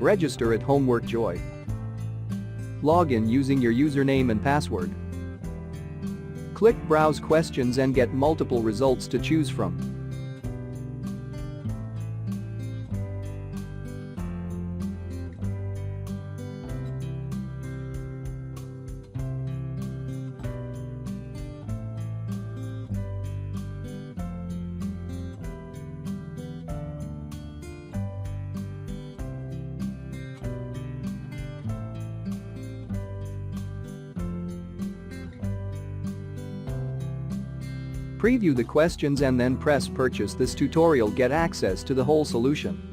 Register at Homework Joy. Log in using your username and password. Click Browse Questions and get multiple results to choose from. Preview the questions and then press Purchase. This tutorial get access to the whole solution.